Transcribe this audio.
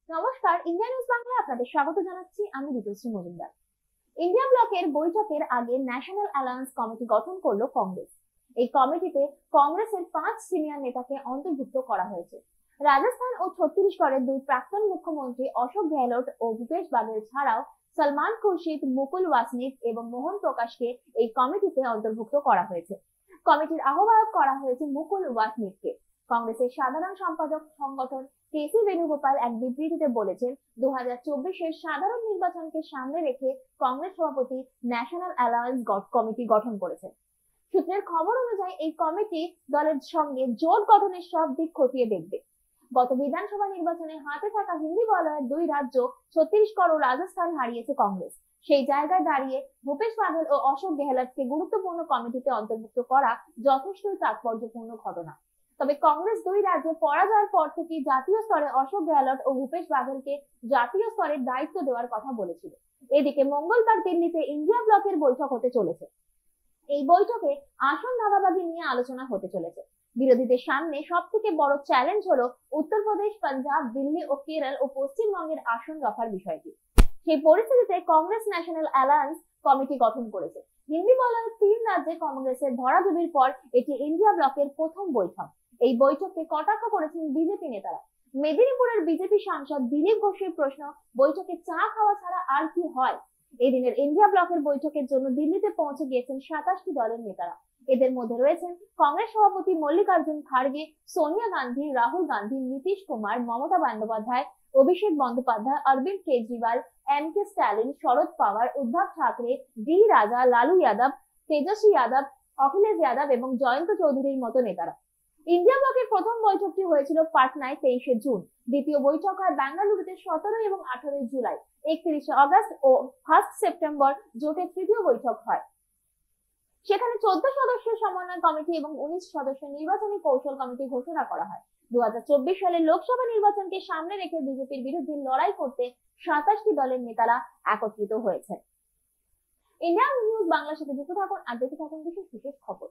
নমস্কার, India news বাংলায় আপনাদের স্বাগত জানাচ্ছি। আমি ঋতুশ্রী মজুমদার। ইন্ডিয়া ব্লকের বৈঠকের আগে ন্যাশনাল অ্যালায়েন্স কমিটি গঠন করলো কংগ্রেস। এই কমিটিতে কংগ্রেসের 5 সিনিয়র নেতাকে অন্তর্ভুক্ত করা হয়েছে। রাজস্থান ও ছত্তিশগড়ের দুই প্রাক্তন মুখ্যমন্ত্রী অশোক গেহলোট ও ভূপেশ বাঘেল ছাড়াও সলমান খুরশিদ, মুকুল ওয়াসনিক এবং মোহন প্রকাশকে এই কমিটিতে অন্তর্ভুক্ত করা হয়েছে। কমিটির আহ্বায়ক করা হয়েছে মুকুল ওয়াসনিককে। কংগ্রেসের সাধারণ সম্পাদক সংগঠন কেসি বেণুগোপাল এক বিবৃতিতে বলেছেন, 2024-এর সাধারণ নির্বাচনকে সামনে রেখে কংগ্রেস সভাপতি ন্যাশনাল অ্যালায়েন্স কমিটি গঠন করেছেন। সূত্রের খবর অনুযায়ী এই কমিটি দলের সঙ্গে জোট গঠনের সব দিক খতিয়ে দেখবে। গত বিধানসভা নির্বাচনে হাতে থাকা হিন্দি বলয়ের দুই রাজ্য ছত্তিশগড় ও রাজস্থান হারিয়েছে কংগ্রেস। সেই জায়গায় দাঁড়িয়ে ভূপেশ বাঘেল ও অশোক গেহলটকে গুরুত্বপূর্ণ কমিটিতে অন্তর্ভুক্ত করা যথেষ্টই তাৎপর্যপূর্ণ ঘটনা। তবে কংগ্রেস দুই রাজ্যে পরাজয়ের পর থেকে জাতীয় স্তরে অশোক গেহলট ও ভূপেশ বাঘেলকে জাতীয় স্তরের দায়িত্ব দেওয়ার কথা বলেছিল। এদিকে মঙ্গলবার দিল্লিতে ইন্ডিয়া ব্লকের বৈঠক হতে চলেছে। এই বৈঠকে আসন ভাগাভাগি নিয়ে আলোচনা হতে চলেছে। বিরোধীদের সামনে সব থেকে বড় চ্যালেঞ্জ হলো উত্তরপ্রদেশ, পাঞ্জাব, দিল্লি ও কেরল ও পশ্চিমবঙ্গের আসন রফার বিষয়টি। সেই পরিস্থিতিতে কংগ্রেস ন্যাশনাল অ্যালায়েন্স কমিটি গঠন করেছে। হিন্দি বলয়ের 3 রাজ্যে কংগ্রেসের ধরাধুবির পর এটি ইন্ডিয়া ব্লকের প্রথম বৈঠক। এই বৈঠককে কটাক্ষ করেছেন বিজেপি নেতারা। মেদিনীপুরের বিজেপি সাংসদ দিলীপ ঘোষের প্রশ্ন, বৈঠকে চা খাওয়া ছাড়া আর কি হয়? এদিনের ইন্ডিয়া ব্লকের বৈঠকের জন্য দিল্লিতে পৌঁছে গিয়েছেন 27টি দলের নেতারা। এদের মধ্যে রয়েছেন কংগ্রেস সভাপতি মল্লিকার্জুন খাড়গে, সোনিয়া গান্ধী, রাহুল গান্ধী, নীতিশ কুমার, মমতা বন্দ্যোপাধ্যায়, অভিষেক বন্দ্যোপাধ্যায়, অরবিন্দ কেজরিওয়াল, এম.কে. স্ট্যালিন, শরদ পাওয়ার, উদ্ধব ঠাকরে, ডি রাজা, লালু যাদব, তেজস্বী যাদব, অখিলেশ যাদব এবং জয়ন্ত চৌধুরীর মতো নেতারা। ইন্ডিয়া ব্লকের প্রথম বৈঠকটি হয়েছিল পাটনায় 23শে জুন। দ্বিতীয় বৈঠক হয় বেঙ্গালুরুতে 17 এবং 18 জুলাই। 31শে অগস্ট ও 1 সেপ্টেম্বর জোটের তৃতীয় বৈঠক হয়। সেখানে 14 সদস্যের সমন্বয় কমিটি এবং 19 সদস্যের নির্বাচনী কৌশল কমিটি ঘোষণা করা হয়। 2024 সালের লোকসভা নির্বাচনকে সামনে রেখে বিজেপির বিরুদ্ধে লড়াই করতে 27টি দলের নেতারা একত্রিত হয়েছেন। ইন্ডিয়া নিউজ বাংলার সাথে যুক্ত থাকুন আর দেখতে থাকুন বিশেষ বিশেষ খবর।